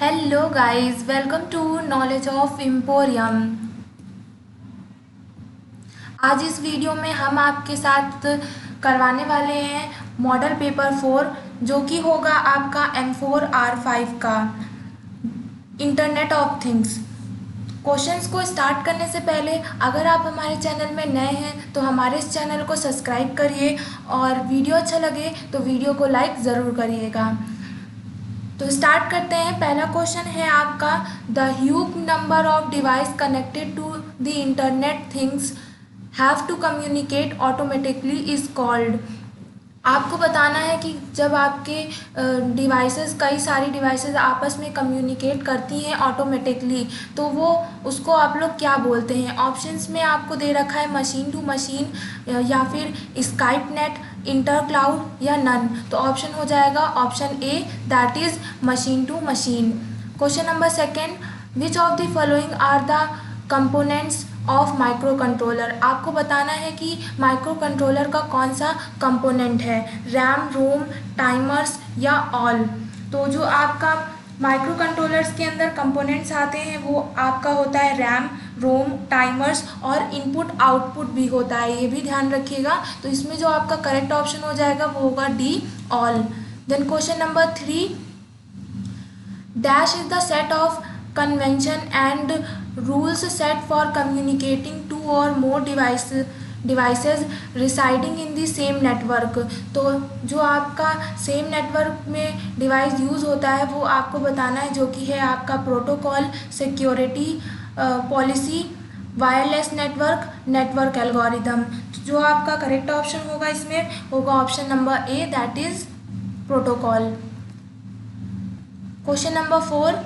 Hello guys, welcome to knowledge of emporium. आज इस video में हम आपके साथ करवाने वाले हैं मॉडल पेपर 4, जो कि होगा आपका M4R5 का इंटरनेट ऑफ थिंग्स। क्वेश्चंस को स्टार्ट करने से पहले अगर आप हमारे चैनल में नए हैं तो हमारे इस चैनल को सब्सक्राइब करिए और वीडियो अच्छा लगे तो वीडियो को लाइक ज़रूर करिएगा। तो स्टार्ट करते हैं। पहला क्वेश्चन है आपका, the huge number of device connected to the internet things have to communicate automatically is called. आपको बताना है कि जब आपके डिवाइसेस, कई सारी डिवाइसेस आपस में कम्युनिकेट करती हैं ऑटोमेटिकली, तो वो उसको आप लोग क्या बोलते हैं। ऑप्शंस में आपको दे रखा है मशीन टू मशीन या फिर स्काइप नेट, इंटर क्लाउड या नन। तो ऑप्शन हो जाएगा option A, that is machine to machine. Question number second, which of the following are the components of micro controller. आपको बताना है कि माइक्रो कंट्रोलर का कौन सा कंपोनेंट है, रैम, रोम, टाइमर्स या ऑल। तो जो आपका माइक्रो कंट्रोलर्स के अंदर कंपोनेंट्स आते हैं वो आपका होता है रैम, रोम, टाइमर्स और इनपुट आउटपुट भी होता है, ये भी ध्यान रखिएगा। तो इसमें जो आपका करेक्ट ऑप्शन हो जाएगा वो होगा D, all. Then question number 3, dash is the set of convention and rules set for communicating two or more devices residing in the same network। तो जो आपका सेम नेटवर्क में डिवाइस यूज़ होता है वो आपको बताना है, जो कि है आपका protocol, security policy, wireless network, network algorithm. जो आपका करेक्ट ऑप्शन होगा इसमें होगा option number A, that is protocol. Question number 4,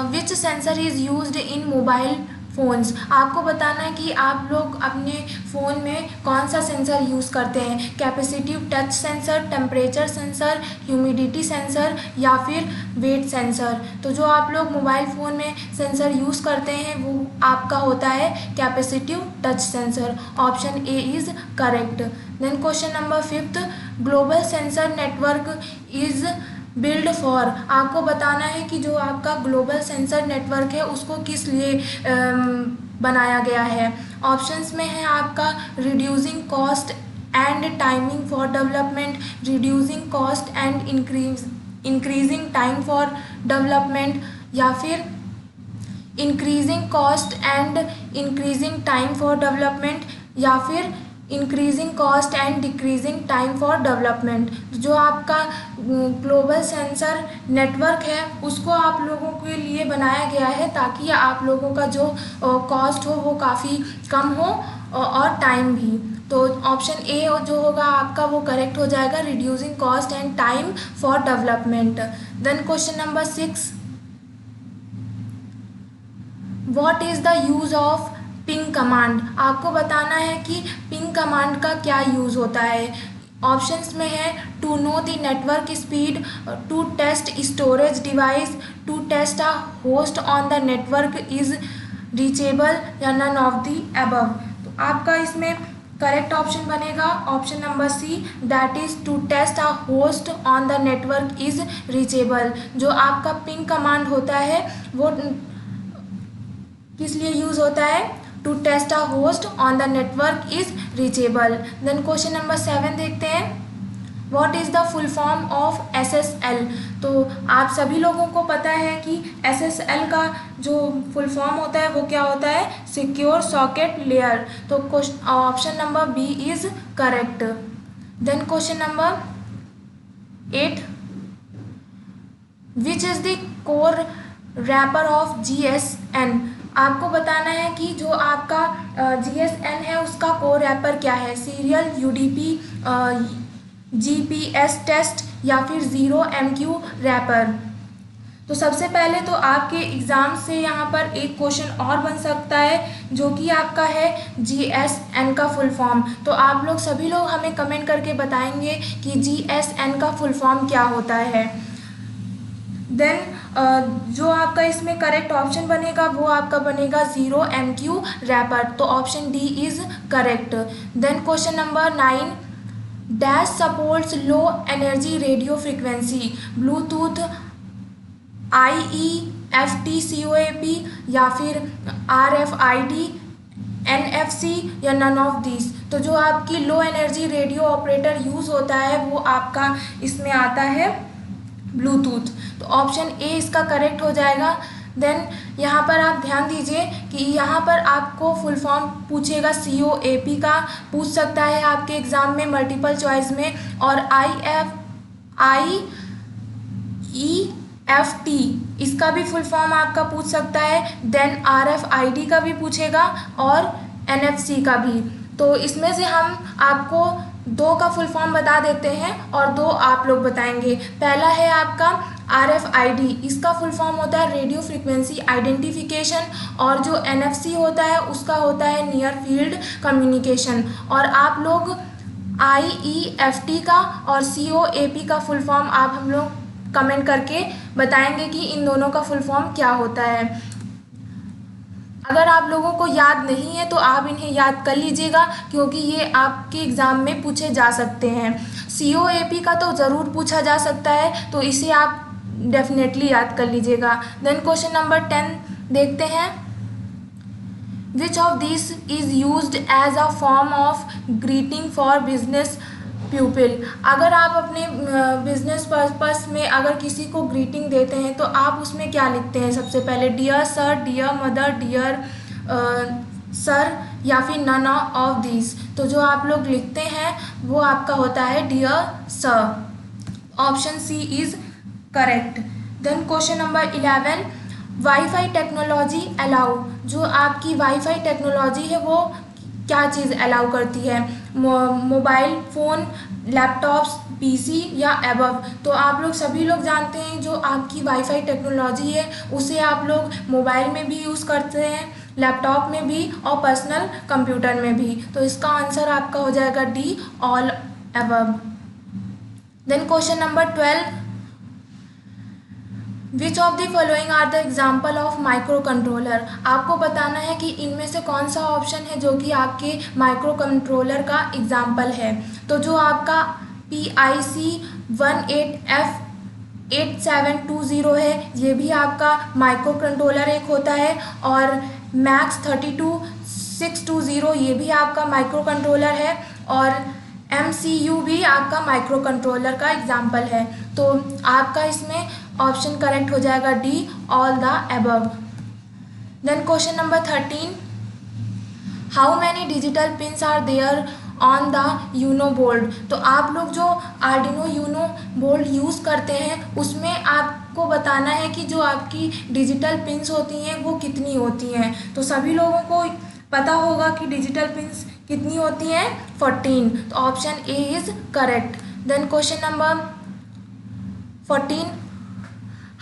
which sensor is used in mobile phones. आपको बताना है कि आप लोग अपने फ़ोन में कौन सा सेंसर यूज़ करते हैं, capacitive touch sensor, temperature sensor, humidity sensor या फिर वेट सेंसर। तो जो आप लोग मोबाइल फ़ोन में सेंसर यूज़ करते हैं वो आपका होता है capacitive touch sensor. Option A is correct. Then question number 5, global sensor network is build for. आपको बताना है कि जो आपका ग्लोबल सेंसर नेटवर्क है उसको किस लिए बनाया गया है। ऑप्शंस में है आपका reducing cost and timing for development, reducing cost and increasing time for development या फिर increasing cost and increasing time for development या फिर increasing cost and decreasing time for development. जो आपका ग्लोबल सेंसर नेटवर्क है उसको आप लोगों के लिए बनाया गया है ताकि आप लोगों का जो कॉस्ट हो वो काफ़ी कम हो और टाइम भी। तो ऑप्शन ए जो होगा आपका वो करेक्ट हो जाएगा, reducing cost and time for development. Then question number 6, what is the use of ping command. आपको बताना है कि पिंग कमांड का क्या यूज़ होता है। ऑप्शंस में है to know the network speed, to test storage device, to test a host on the network is reachable या नन ऑफ द अबव। तो आपका इसमें करेक्ट ऑप्शन बनेगा option number C, that is to test a host on the network is reachable. जो आपका ping command होता है वो किस लिए यूज़ होता है, to test a host on the network is reachable. Then question number 7 देखते हैं, what is the full form of SSL। तो आप सभी लोगों को पता है कि SSL का जो फुल फॉर्म होता है वो क्या होता है, सिक्योर सॉकेट लेयर। तो option number B is correct. Then question number 8, which is the core wrapper of GSN। आपको बताना है कि जो आपका GSN है उसका कोर रैपर क्या है, सीरियल, UDP, GPS टेस्ट या फिर ज़ीरो MQ रैपर। तो सबसे पहले तो आपके एग्ज़ाम से यहाँ पर एक क्वेश्चन और बन सकता है जो कि आपका है GSN का फुल फॉर्म। तो आप लोग सभी लोग हमें कमेंट करके बताएंगे कि GSN का फुल फॉर्म क्या होता है। देन जो आपका इसमें करेक्ट ऑप्शन बनेगा वो आपका बनेगा ज़ीरो MQ रैपर। तो option D is correct. Then question number 9, dash supports low energy radio frequency, Bluetooth, IEFT-COAP या फिर RFID, NFC या नन ऑफ दिस। तो जो आपकी low energy radio operator use होता है वो आपका इसमें आता है ब्लूटूथ। तो ऑप्शन ए इसका करेक्ट हो जाएगा। देन यहाँ पर आप ध्यान दीजिए कि यहाँ पर आपको फुल फॉर्म पूछेगा, COAP का पूछ सकता है आपके एग्ज़ाम में मल्टीपल चॉइस में, और IEFT इसका भी फुल फॉर्म आपका पूछ सकता है। देन RFID का भी पूछेगा और NFC का भी। तो इसमें से हम आपको दो का फुल फॉर्म बता देते हैं और दो आप लोग बताएंगे। पहला है आपका RFID, इसका फुल फॉर्म होता है रेडियो फ्रिक्वेंसी आइडेंटिफिकेशन, और जो NFC होता है उसका होता है नियर फील्ड कम्युनिकेशन। और आप लोग IEFT का और COAP का फुल फॉर्म आप हम लोग कमेंट करके बताएंगे कि इन दोनों का फुल फॉर्म क्या होता है। अगर आप लोगों को याद नहीं है तो आप इन्हें याद कर लीजिएगा, क्योंकि ये आपके एग्ज़ाम में पूछे जा सकते हैं। COAP का तो ज़रूर पूछा जा सकता है, तो इसे आप डेफिनेटली याद कर लीजिएगा। देन क्वेश्चन नंबर 10 देखते हैं। Which of this is used as a form of greeting for business pupil. अगर आप अपने बिजनेस पर्पस में अगर किसी को ग्रीटिंग देते हैं तो आप उसमें क्या लिखते हैं? सबसे पहले dear sir, dear mother, dear sir या फिर नन ऑफ दिस। तो जो आप लोग लिखते हैं वो आपका होता है dear sir. Option C is correct. Then question number 11, wifi technology allow. जो आपकी वाईफाई टेक्नोलॉजी है वो क्या चीज़ अलाउ करती है? मोबाइल फ़ोन, लैपटॉप्स, PC या एबव। तो आप लोग सभी लोग जानते हैं जो आपकी वाईफाई टेक्नोलॉजी है उसे आप लोग मोबाइल में भी यूज़ करते हैं, लैपटॉप में भी और पर्सनल कंप्यूटर में भी। तो इसका आंसर आपका हो जाएगा D, all above. Then question number 12, which of the following are the example of micro controller. आपको बताना है कि इनमें से कौन सा ऑप्शन है जो कि आपके माइक्रो कंट्रोलर का एग्जाम्पल है। तो जो आपका PIC 18F8720 है ये भी आपका माइक्रो कंट्रोलर एक होता है, और MAX 32620 ये भी आपका माइक्रो कंट्रोलर है, और MCU भी आपका माइक्रो कंट्रोलर का एग्जाम्पल है। तो आपका इसमें ऑप्शन करेक्ट हो जाएगा D, all the above. Then question number 13, how many digital pins are there on the Uno board. तो आप लोग जो आर्डिनो यूनो बोर्ड यूज़ करते हैं उसमें आपको बताना है कि जो आपकी डिजिटल पिन्स होती हैं वो कितनी होती हैं। तो सभी लोगों को पता होगा कि डिजिटल पिन्स कितनी होती हैं, 14। तो option A is correct. Then question number 14,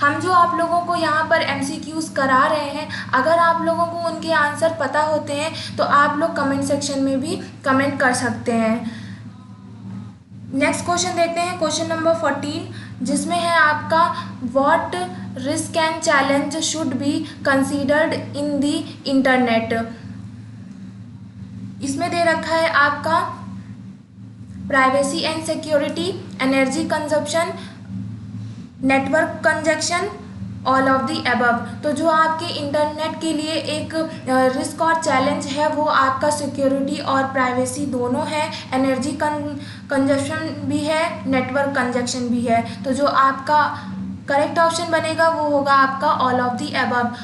हम जो आप लोगों को यहाँ पर MCQs करा रहे हैं, अगर आप लोगों को उनके आंसर पता होते हैं तो आप लोग कमेंट सेक्शन में भी कमेंट कर सकते हैं। नेक्स्ट क्वेश्चन देखते हैं, क्वेश्चन नंबर 14, जिसमें है आपका what risk and challenge should be considered in the internet. इसमें दे रखा है आपका privacy and security, energy consumption, network conjunction, all of the above. तो जो आपके इंटरनेट के लिए एक रिस्क और चैलेंज है वो आपका सिक्योरिटी और प्राइवेसी दोनों है, एनर्जी कंजप्शन भी है, नेटवर्क कंजेक्शन भी है। तो जो आपका करेक्ट ऑप्शन बनेगा वो होगा आपका all of the above.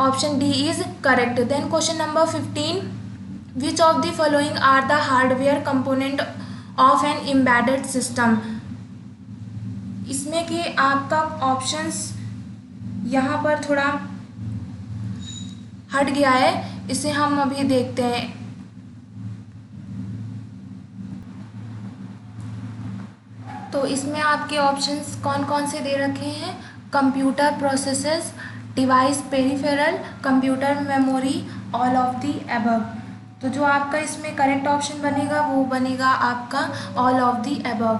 Option D is correct. Then question number 15, which of the following are the hardware component of an embedded system. इसमें कि आपका ऑप्शंस यहाँ पर थोड़ा हट गया है, इसे हम अभी देखते हैं। तो इसमें आपके ऑप्शंस कौन कौन से दे रखे हैं? Computer processes, device peripheral, computer memory, all of the above. तो जो आपका इसमें करेक्ट ऑप्शन बनेगा वो बनेगा आपका all of the above.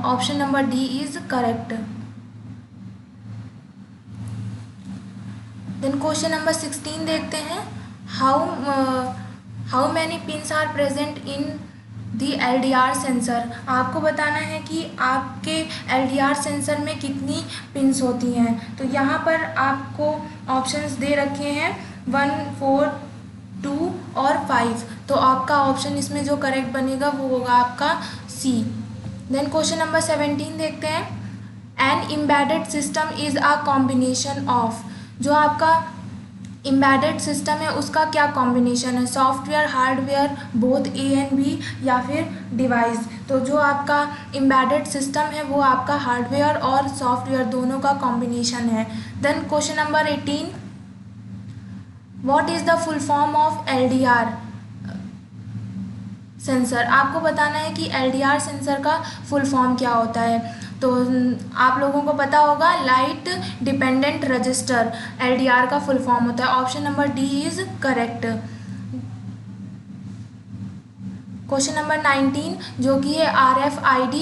Option number D is correct. Then question number 16 देखते हैं, how many pins are present in the LDR sensor, आपको बताना है कि आपके LDR सेंसर में कितनी पिंस होती हैं। तो यहाँ पर आपको ऑप्शंस दे रखे हैं 1, 4, 2 और 5। तो आपका ऑप्शन इसमें जो करेक्ट बनेगा वो होगा आपका सी। देन क्वेश्चन नंबर 17 देखते हैं। An embedded system is a combination of, जो आपका एम्बेडेड सिस्टम है उसका क्या कॉम्बिनेशन है, software, hardware, both A and B, या फिर डिवाइस। तो जो आपका एम्बेडेड सिस्टम है वो आपका हार्डवेयर और सॉफ्टवेयर दोनों का कॉम्बिनेशन है। Then question number 18, what is the full form of LDR sensor, आपको बताना है कि LDR सेंसर का फुल फॉर्म क्या होता है। तो आप लोगों को पता होगा, लाइट डिपेंडेंट रजिस्टर LDR का फुल फॉर्म होता है। Option number D is correct. Question number 19 जो कि है RFID,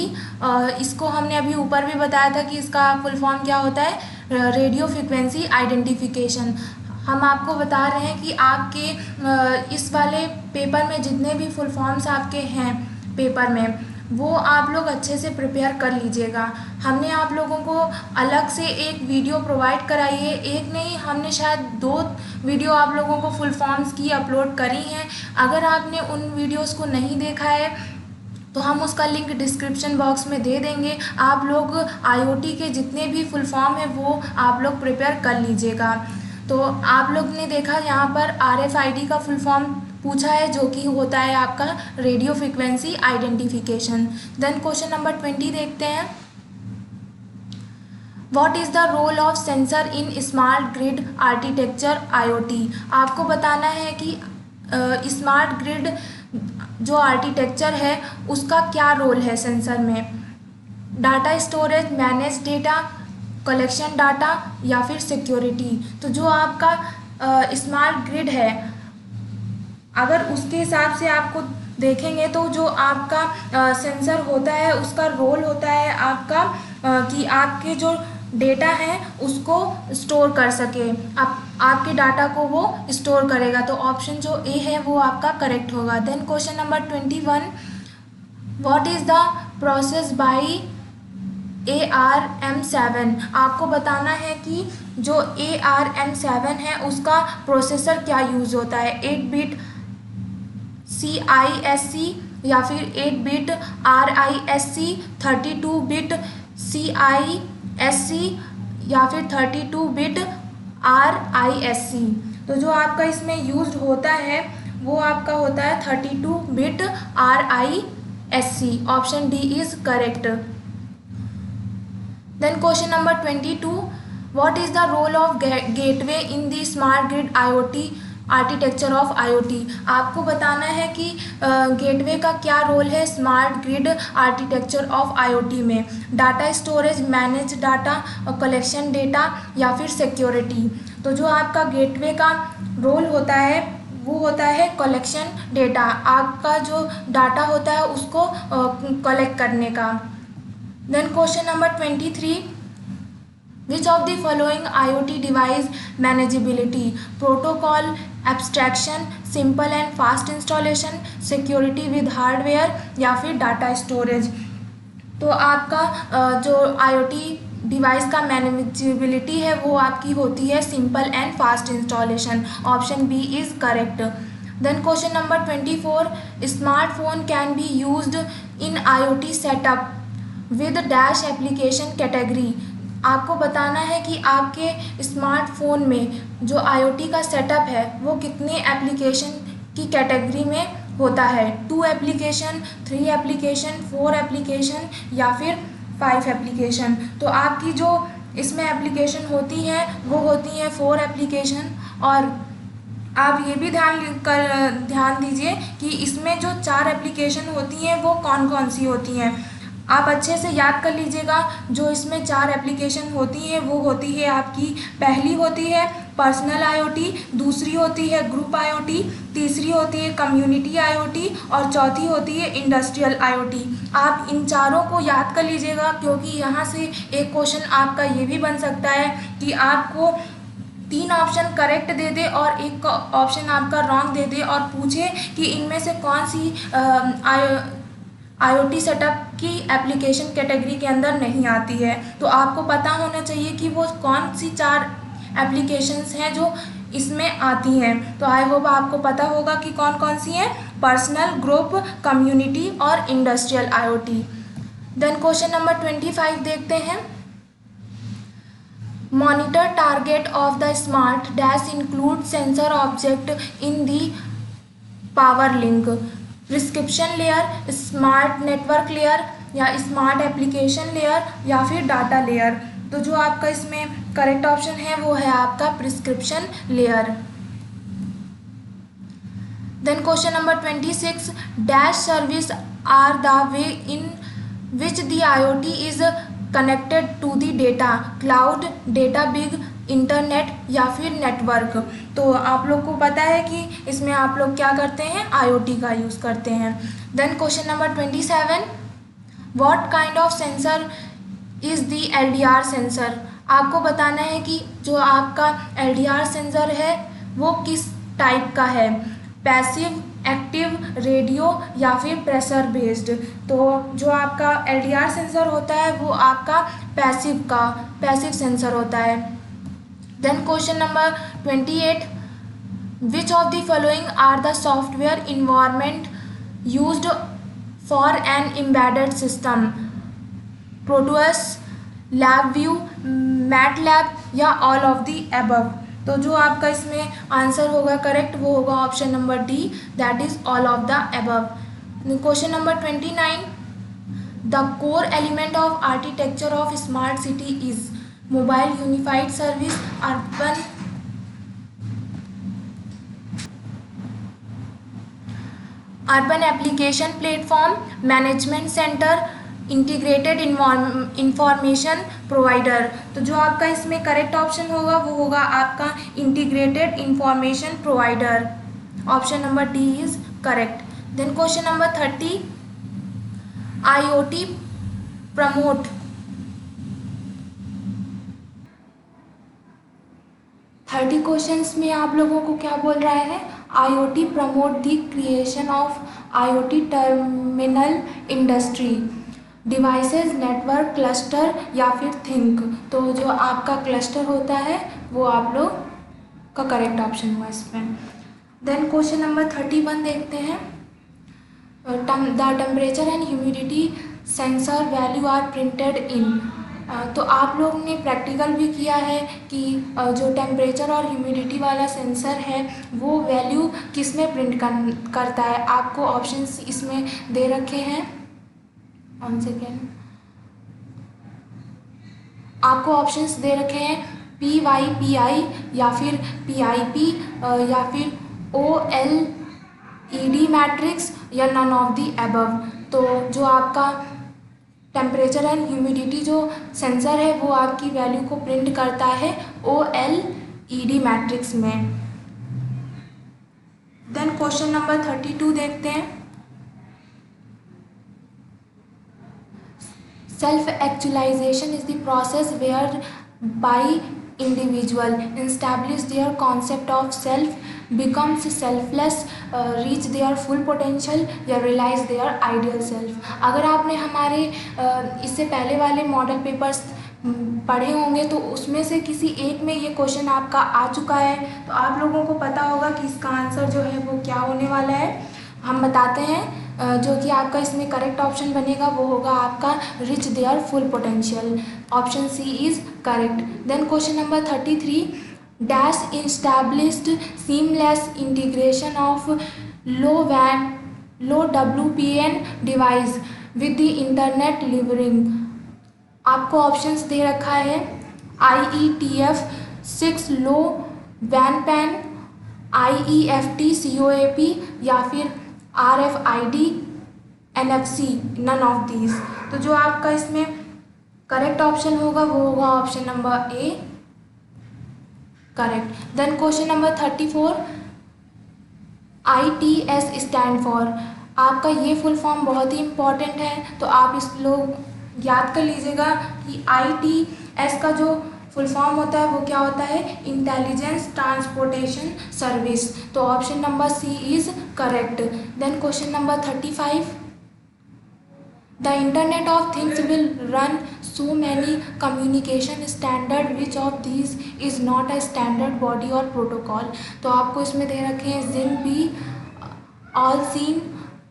इसको हमने अभी ऊपर भी बताया था कि इसका फुल फॉर्म क्या होता है, रेडियो फ्रिक्वेंसी आइडेंटिफिकेशन। हम आपको बता रहे हैं कि आपके इस वाले पेपर में जितने भी फुल फॉर्म्स आपके हैं पेपर में, वो आप लोग अच्छे से प्रिपेयर कर लीजिएगा। हमने आप लोगों को अलग से एक वीडियो प्रोवाइड कराई है, एक नहीं हमने शायद 2 वीडियो आप लोगों को फुल फॉर्म्स की अपलोड करी हैं। अगर आपने उन वीडियोस को नहीं देखा है तो हम उसका लिंक डिस्क्रिप्शन बॉक्स में दे देंगे। आप लोग IoT के जितने भी फुल फॉर्म है वो आप लोग प्रिपेयर कर लीजिएगा। तो आप लोग ने देखा यहाँ पर RFID का फुल फॉर्म पूछा है जो कि होता है आपका radio frequency identification. Then question number 20 देखते हैं। What is the role of sensor in smart grid architecture IoT, आपको बताना है कि स्मार्ट ग्रिड जो आर्किटेक्चर है उसका क्या रोल है सेंसर में। Data storage, manage data, collection data, या फिर सिक्योरिटी। तो जो आपका स्मार्ट ग्रिड है, अगर उसके हिसाब से आपको देखेंगे तो जो आपका सेंसर होता है उसका रोल होता है आपका कि आपके जो डेटा है उसको स्टोर कर सके, आपके डाटा को वो स्टोर करेगा। तो ऑप्शन जो ए है वो आपका करेक्ट होगा। Then question number 21, what is the process by ARM7, आपको बताना है कि जो ARM7 है उसका प्रोसेसर क्या यूज़ होता है, 8 बिट CISC या फिर 8 बिट RISC, 32 बिट CISC या फिर 32 बिट RISC। तो जो आपका इसमें यूज्ड होता है वो आपका होता है 32 bit RISC। Option D is correct. Then question number 22, what is the role of gateway in the smart grid IoT architecture of IoT, आपको बताना है कि गेटवे का क्या रोल है smart grid architecture of IoT में। Data storage, manage data, collection data, या फिर सिक्योरिटी। तो जो आपका गेटवे का रोल होता है वो होता है कलेक्शन डेटा, आपका जो डाटा होता है उसको कलेक्ट करने का। Then question number 23, which of the following IoT device manageability, protocol, abstraction, simple and fast installation, security with hardware, या फिर डाटा स्टोरेज। तो आपका जो IoT डिवाइस का मैनेजेबिलिटी है वो आपकी होती है simple and fast installation. Option B is correct. Then question number 24, smartphone can be used in IoT setup with dash application category, आपको बताना है कि आपके स्मार्टफोन में जो IoT का सेटअप है वो कितने एप्लीकेशन की कैटेगरी में होता है, 2 एप्लीकेशन, 3 एप्लीकेशन, 4 एप्लीकेशन, या फिर 5 एप्लीकेशन। तो आपकी जो इसमें एप्लीकेशन होती हैं वो होती हैं 4 एप्लीकेशन। और आप ये भी ध्यान दीजिए कि इसमें जो 4 एप्लीकेशन होती हैं वो कौन कौन सी होती हैं, आप अच्छे से याद कर लीजिएगा। जो इसमें 4 एप्लीकेशन होती हैं वो होती है आपकी, पहली होती है पर्सनल IoT, दूसरी होती है ग्रुप IoT, तीसरी होती है कम्युनिटी IoT, और चौथी होती है इंडस्ट्रियल IoT। आप इन चारों को याद कर लीजिएगा क्योंकि यहाँ से एक क्वेश्चन आपका ये भी बन सकता है कि आपको 3 ऑप्शन करेक्ट दे दे और एक ऑप्शन आपका रॉन्ग दे दे और पूछे कि इनमें से कौन सी आईओटी सेटअप की एप्लीकेशन कैटेगरी के अंदर नहीं आती है। तो आपको पता होना चाहिए कि वो कौन सी 4 एप्लीकेशंस हैं जो इसमें आती हैं। तो आई होप आपको पता होगा कि कौन कौन सी हैं: पर्सनल, ग्रुप, कम्युनिटी और industrial IoT. Then question number 25 देखते हैं। Monitor target of the smart dash include sensor object in the power link, prescription layer, smart network layer या स्मार्ट एप्लीकेशन लेयर या फिर डाटा लेयर। तो जो आपका इसमें करेक्ट ऑप्शन है वो है आपका prescription layer. Then question number 26, dash service are the way in which the IoT is connected to the data, cloud, data big, internet या फिर नेटवर्क। तो आप लोग को पता है कि इसमें आप लोग क्या करते हैं, आईओटी का यूज़ करते हैं। Then question number 27, what kind of sensor is the LDR sensor. आपको बताना है कि जो आपका एलडीआर सेंसर है वो किस टाइप का है, पैसिव, एक्टिव, रेडियो या फिर प्रेशर बेस्ड। तो जो आपका एलडीआर सेंसर होता है वो आपका पैसिव सेंसर होता है। Then question number 28, which of the following are the software environment used for an embedded system, Proteus, LabVIEW, MATLAB या ऑल ऑफ द एबव। तो जो आपका इसमें आंसर होगा करेक्ट वो होगा option number D, that is all of the above. Question number 29, the core element of architecture of smart city is mobile unified service, urban application platform, management centre, integrated information provider. तो जो आपका इसमें correct option होगा वो होगा आपका integrated information provider, option number D is correct. Then question number 30, IoT promote 30 questions में आप लोगों को क्या बोल रहा है, IoT promote the creation of IoT terminal industry, devices, network, cluster या फिर थिंक। तो जो आपका क्लस्टर होता है वो आप लोग का करेक्ट ऑप्शन हुआ इसमें। देन क्वेश्चन नंबर 31 देखते हैं, the temperature and humidity sensor value are printed in. तो आप लोग ने प्रैक्टिकल भी किया है कि जो टेम्परेचर और ह्यूमिडिटी वाला सेंसर है वो वैल्यू किस में प्रिंट करता है। आपको ऑप्शंस इसमें दे रखे हैं, वन सेकेंड, आपको ऑप्शंस दे रखे हैं PYPI या फिर PIP या फिर OLED मैट्रिक्स या नन ऑफ द एबव। तो जो आपका टेम्परेचर एंड ह्यूमिडिटी जो सेंसर है वो आपकी वैल्यू को प्रिंट करता है OLED मैट्रिक्स में। देन क्वेश्चन नंबर 32 देखते हैं, self actualization is the process where by individual establish their concept of self, becomes selfless, reach their full potential या realize their ideal self। अगर आपने हमारे इससे पहले वाले मॉडल पेपर्स पढ़े होंगे तो उसमें से किसी एक में ये क्वेश्चन आपका आ चुका है। तो आप लोगों को पता होगा कि इसका आंसर जो है वो क्या होने वाला है। हम बताते हैं, जो कि आपका इसमें करेक्ट ऑप्शन बनेगा वो होगा आपका reach their full potential, option C is correct. Then question number 33, dash established seamless integration of low WPN device with the internet leveraging. आपको ऑप्शंस दे रखा है IETF 6 low wan pan, IEFT COAP या फिर RFID NFC, none of these. तो जो आपका इसमें करेक्ट ऑप्शन होगा वो होगा option number A, correct. Then question number 34, ITS stand for. आपका ये फुल फॉर्म बहुत ही इम्पॉर्टेंट है, तो आप इस लोग याद कर लीजिएगा कि ITS का जो फुल फॉर्म होता है वो क्या होता है, इंटेलिजेंस ट्रांसपोर्टेशन सर्विस। तो option number C is correct. Then question number 35, The Internet of Things will run so many communication standard. Which of these is not a standard body or protocol? तो आपको इसमें दे रखे हैं ZigBee, all scene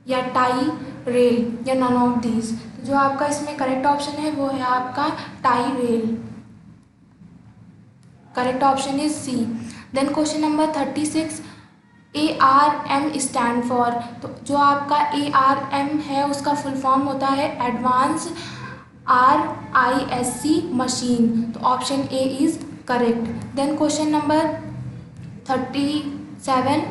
या tie rail या none of these. तो जो आपका इसमें करेक्ट ऑप्शन है वो है आपका tie rail. Correct option is C. Then question number 36, ARM stand for. तो जो आपका ARM है उसका फुल फॉर्म होता है एडवांस RISC मशीन। तो option A is correct. Then question number 37,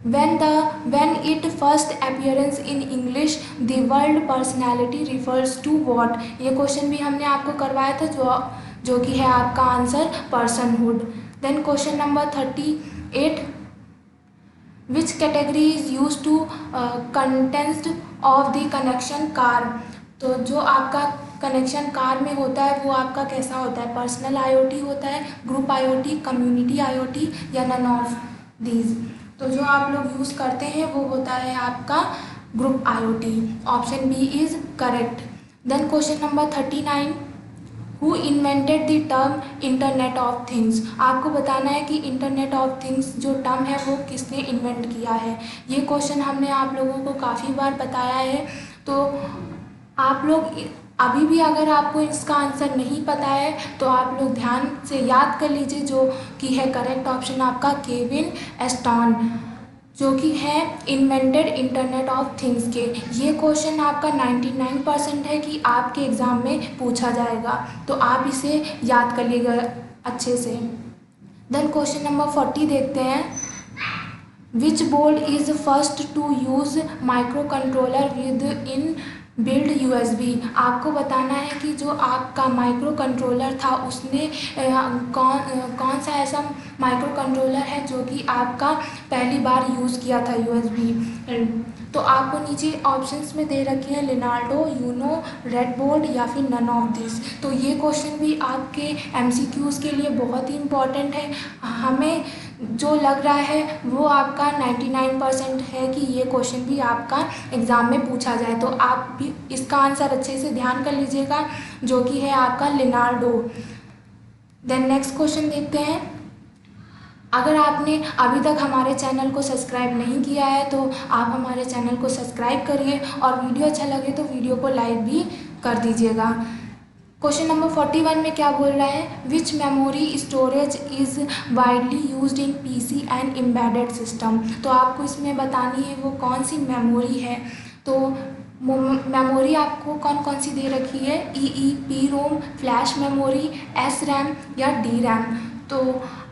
when it first appearance in English the word personality refers to what? ये question भी हमने आपको करवाया था जो कि है आपका answer personhood. Then question number 38, which category is use to content of the connection car. तो जो आपका कनेक्शन कार में होता है वो आपका कैसा होता है? पर्सनल IoT होता है, ग्रुप IoT, कम्युनिटी IoT या नन ऑफ दीज। तो जो आप लोग यूज़ करते हैं वो होता है आपका group IoT। Option B is correct. Then question number 39, who invented the term internet of things. आपको बताना है कि इंटरनेट ऑफ थिंग्स जो टर्म है वो किसने इन्वेंट किया है। ये क्वेश्चन हमने आप लोगों को काफ़ी बार बताया है। तो आप लोग अभी भी अगर आपको इसका आंसर नहीं पता है तो आप लोग ध्यान से याद कर लीजिए, जो कि है करेक्ट ऑप्शन आपका केविन एस्टॉन, जो कि है इन्वेंटेड इंटरनेट ऑफ थिंग्स के। ये क्वेश्चन आपका 99% है कि आपके एग्ज़ाम में पूछा जाएगा, तो आप इसे याद कर लीजिएगा अच्छे से। देन क्वेश्चन नंबर 40 देखते हैं, which board is first to use microcontroller with in build USB। आपको बताना है कि जो आपका माइक्रो कंट्रोलर था उसने कौन सा ऐसा माइक्रो कंट्रोलर है जो कि आपका पहली बार यूज़ किया था USB। तो आपको नीचे ऑप्शंस में दे रखे हैं लिनार्डो, यूनो, रेडबोर्ड या फिर नन ऑफ दिस। तो ये क्वेश्चन भी आपके MCQs के लिए बहुत ही इम्पॉर्टेंट है। हमें जो लग रहा है वो आपका 99% है कि ये क्वेश्चन भी आपका एग्ज़ाम में पूछा जाए, तो आप भी इसका आंसर अच्छे से ध्यान कर लीजिएगा, जो कि है आपका लिनार्डो। देन नेक्स्ट क्वेश्चन देखते हैं, अगर आपने अभी तक हमारे चैनल को सब्सक्राइब नहीं किया है तो आप हमारे चैनल को सब्सक्राइब करिए और वीडियो अच्छा लगे तो वीडियो को लाइक भी कर दीजिएगा। क्वेश्चन नंबर 41 में क्या बोल रहा है, which memory storage is widely used in PC and embedded system. तो आपको इसमें बतानी है वो कौन सी मेमोरी है। तो मेमोरी आपको कौन कौन सी दे रखी है, EEPROM, फ्लैश मेमोरी, SRAM या DRAM। तो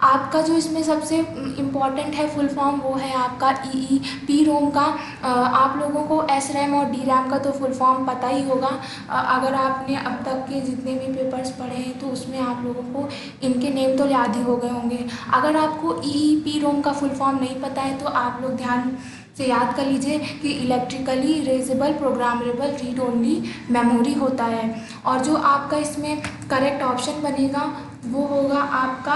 आपका जो इसमें सबसे इम्पॉर्टेंट है फुल फॉर्म वो है आपका EEPROM का। आप लोगों को SRAM और DRAM का तो फुल फॉर्म पता ही होगा। अगर आपने अब तक के जितने भी पेपर्स पढ़े हैं तो उसमें आप लोगों को इनके नेम तो याद ही हो गए होंगे। अगर आपको EEPROM का फुल फॉर्म नहीं पता है तो आप लोग ध्यान से याद कर लीजिए कि electrically erasable programmable read only memory होता है। और जो आपका इसमें करेक्ट ऑप्शन बनेगा वो होगा आपका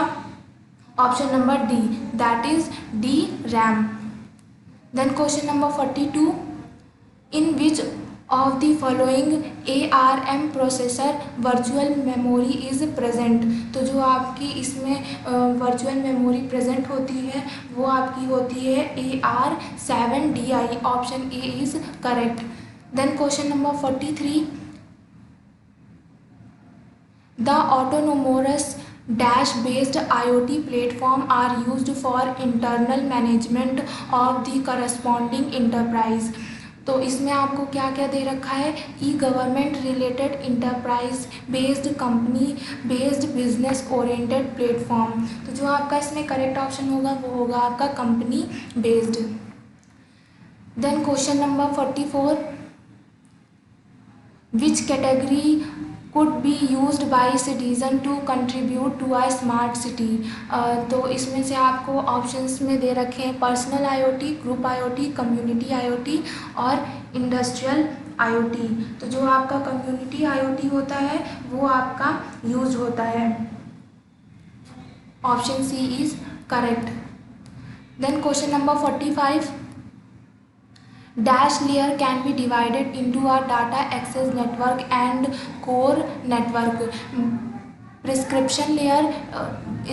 option number D, that is DRAM। Then question number 42, in which of the following ARM processor virtual memory is present. तो जो आपकी इसमें वर्चुअल मेमोरी प्रेजेंट होती है वो आपकी होती है AR7DI। Option A is correct. Then question number 43, the autonomous dash based IoT platform are used for internal management of the corresponding enterprise. तो इसमें आपको क्या क्या दे रखा है, government related enterprise based company based business oriented platform. तो जो आपका इसमें करेक्ट ऑप्शन होगा वो होगा आपका company based. Then question number 44, which category could be used by citizen to contribute to a smart city। तो इसमें से आपको ऑप्शंस में दे रखे हैं personal IoT, group IoT, community IoT और इंडस्ट्रियल IoT। तो जो आपका कम्युनिटी IoT होता है वो आपका यूज होता है। Option C is correct. Then question number 45, Dash layer can be divided into a data access network and core network, prescription layer,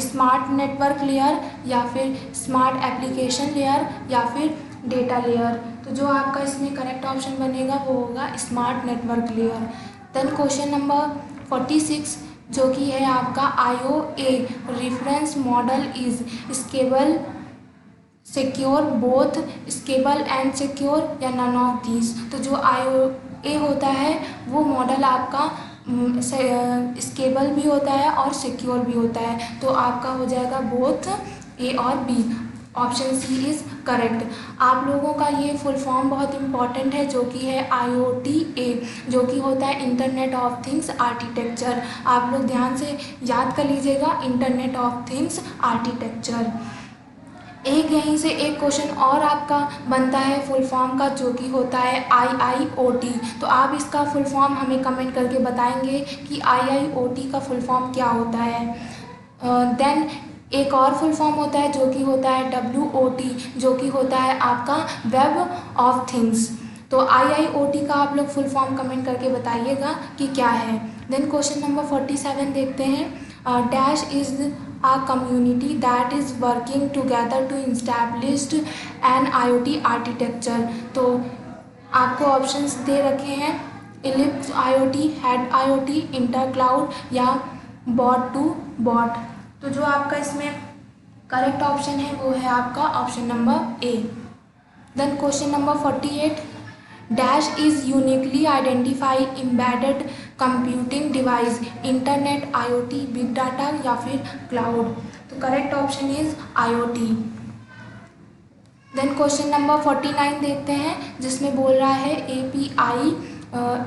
smart network layer, या फिर स्मार्ट एप्लीकेशन लेयर, या फिर डेटा लेयर। तो जो आपका इसमें करेक्ट ऑप्शन बनेगा वो होगा smart network layer. Then question number 46 जो कि है आपका IOA reference model is scalable secure both scalable and secure या नन ऑफ दीज। तो जो IOA होता है वो मॉडल आपका स्केबल भी होता है और सिक्योर भी होता है। तो आपका हो जाएगा बोथ A और B। Option C is correct. आप लोगों का ये फुल फॉर्म बहुत इंपॉर्टेंट है जो कि है IoTA, जो कि होता है इंटरनेट ऑफ थिंग्स आर्किटेक्चर। आप लोग ध्यान से याद कर लीजिएगा, इंटरनेट ऑफ थिंग्स आर्किटेक्चर। एक यहीं से एक क्वेश्चन और आपका बनता है फुल फॉर्म का जो कि होता है IIoT। तो आप इसका फुल फॉर्म हमें कमेंट करके बताएंगे कि IIoT का फुल फॉर्म क्या होता है। देन एक और फुल फॉर्म होता है जो कि होता है WOT, जो कि होता है आपका वेब ऑफ थिंग्स। तो IIoT का आप लोग फुल फॉर्म कमेंट करके बताइएगा कि क्या है। देन क्वेश्चन नंबर 47 देखते हैं। Dash is a community that is working together to establish an IoT architecture। तो आपको ऑप्शंस दे रखे हैं Ellipse IoT, Head IoT, इंटरक्लाउड या बॉट टू बॉट। तो जो आपका इसमें करेक्ट ऑप्शन है वो है आपका option number A। Then question number 48 dash is uniquely identify embedded computing device internet IoT big data या फिर क्लाउड। तो correct option is IoT। Then question number 49 देखते हैं जिसमें बोल रहा है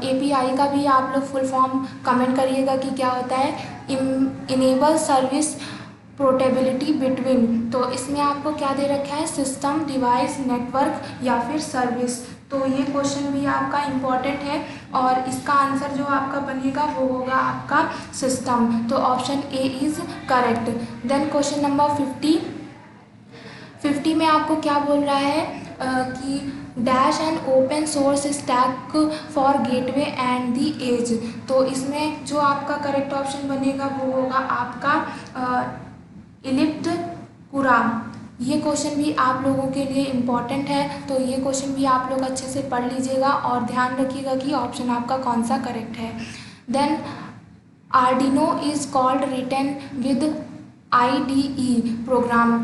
API का भी आप लोग फुल फॉर्म कमेंट करिएगा कि क्या होता है। Enable service portability between. तो इसमें आपको क्या दे रखा है, सिस्टम, डिवाइस, नेटवर्क या फिर सर्विस। तो ये क्वेश्चन भी आपका इम्पॉर्टेंट है और इसका आंसर जो आपका बनेगा वो होगा आपका सिस्टम। तो option A is correct. Then question number 50 में आपको क्या बोल रहा है कि dash and open source stack for gateway and the edge. तो इसमें जो आपका करेक्ट ऑप्शन बनेगा वो होगा आपका इलिप्ट कुरा। ये क्वेश्चन भी आप लोगों के लिए इम्पॉर्टेंट है, तो ये क्वेश्चन भी आप लोग अच्छे से पढ़ लीजिएगा और ध्यान रखिएगा कि ऑप्शन आपका कौन सा करेक्ट है। Then Arduino is called written with IDE program.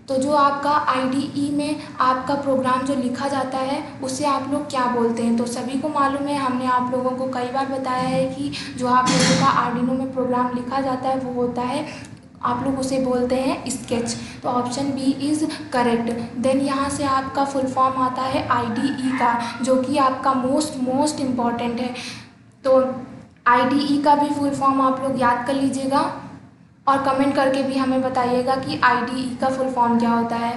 तो जो आपका IDE में आपका प्रोग्राम जो लिखा जाता है उसे आप लोग क्या बोलते हैं। तो सभी को मालूम है, हमने आप लोगों को कई बार बताया है कि जो आप लोगों का आर्डिनो में प्रोग्राम लिखा जाता है वो होता है, आप लोग उसे बोलते हैं स्केच। तो option B is correct. Then यहाँ से आपका फुल फॉर्म आता है IDE का जो कि आपका मोस्ट इम्पॉर्टेंट है। तो IDE का भी फुल फॉर्म आप लोग याद कर लीजिएगा और कमेंट करके भी हमें बताइएगा कि IDE का फुल फॉर्म क्या होता है।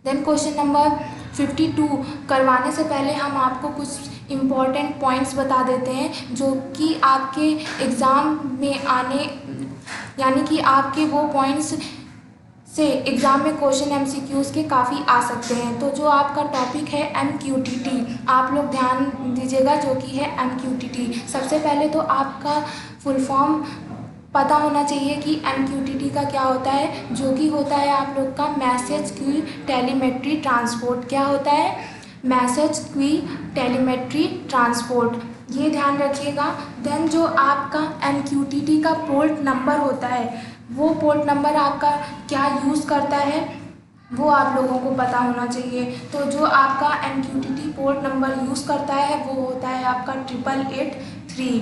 देन क्वेश्चन नंबर 52 करवाने से पहले हम आपको कुछ इम्पॉर्टेंट पॉइंट्स बता देते हैं जो कि आपके एग्ज़ाम में आने, यानी कि आपके वो पॉइंट्स से एग्ज़ाम में क्वेश्चन MCQs के काफ़ी आ सकते हैं। तो जो आपका टॉपिक है MQTT, आप लोग ध्यान दीजिएगा जो कि है MQTT। सबसे पहले तो आपका फुल फॉर्म पता होना चाहिए कि MQTT का क्या होता है, जो कि होता है आप लोग का मैसेज क्यू टेलीमेट्री ट्रांसपोर्ट। क्या होता है, मैसेज क्यू टेलीमेट्री ट्रांसपोर्ट, ये ध्यान रखिएगा। देन जो आपका MQTT का पोर्ट नंबर होता है, वो पोर्ट नंबर आपका क्या यूज़ करता है वो आप लोगों को पता होना चाहिए। तो जो आपका MQTT पोर्ट नंबर यूज़ करता है वो होता है आपका 8883।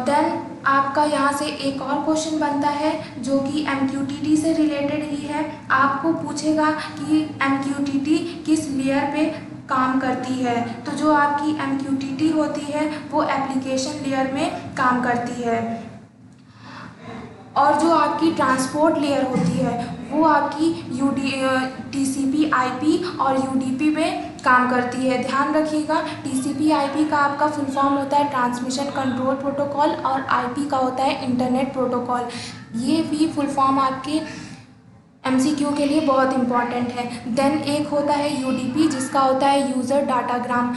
देन आपका यहाँ से एक और क्वेश्चन बनता है जो कि MQTT से रिलेटेड ही है। आपको पूछेगा कि MQTT किस लेयर पे काम करती है। तो जो आपकी MQTT होती है वो एप्लीकेशन लेयर में काम करती है और जो आपकी ट्रांसपोर्ट लेयर होती है वो आपकी TCP/IP और UDP में काम करती है। ध्यान रखिएगा, TCP/IP का आपका फुल फॉर्म होता है ट्रांसमिशन कंट्रोल प्रोटोकॉल और IP का होता है इंटरनेट प्रोटोकॉल। ये भी फुल फॉर्म आपके एमसीक्यू के लिए बहुत इंपॉर्टेंट है। देन एक होता है यूडीपी, जिसका होता है यूज़र डाटाग्राम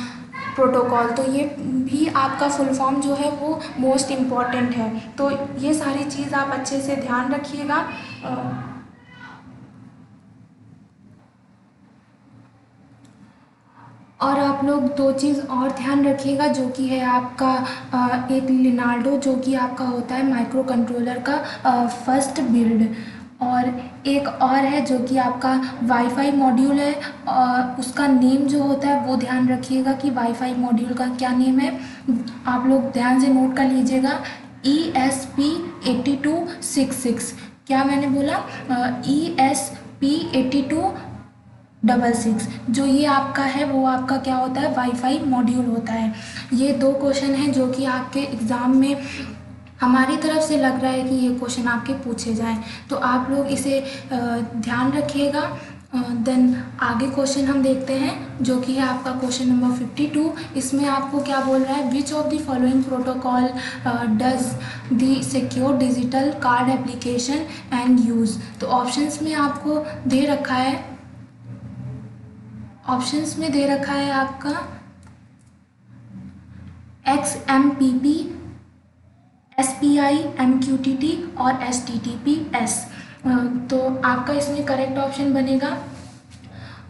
प्रोटोकॉल। तो ये भी आपका फुल फॉर्म जो है वो मोस्ट इम्पॉर्टेंट है। तो ये सारी चीज़ आप अच्छे से ध्यान रखिएगा। और आप लोग दो चीज़ और ध्यान रखिएगा, जो कि है आपका एक लिनार्डो, जो कि आपका होता है माइक्रो कंट्रोलर का फर्स्ट बिल्ड। और एक और है जो कि आपका वाईफाई मॉड्यूल है, उसका नेम जो होता है वो ध्यान रखिएगा कि वाईफाई मॉड्यूल का क्या नेम है। आप लोग ध्यान से नोट कर लीजिएगा, ESP8266। क्या मैंने बोला? ESP8266। जो ये आपका है वो आपका क्या होता है? वाईफाई मॉड्यूल होता है। ये दो क्वेश्चन हैं जो कि आपके एग्ज़ाम में हमारी तरफ से लग रहा है कि ये क्वेश्चन आपके पूछे जाएं, तो आप लोग इसे ध्यान रखिएगा। देन आगे क्वेश्चन हम देखते हैं, जो कि है आपका क्वेश्चन नंबर 52। इसमें आपको क्या बोल रहा है? Which of the following protocol does the secure digital card application and use. तो ऑप्शंस में आपको दे रखा है, आपका XMPP, SPI, MQTT और STTPS। तो आपका इसमें करेक्ट ऑप्शन बनेगा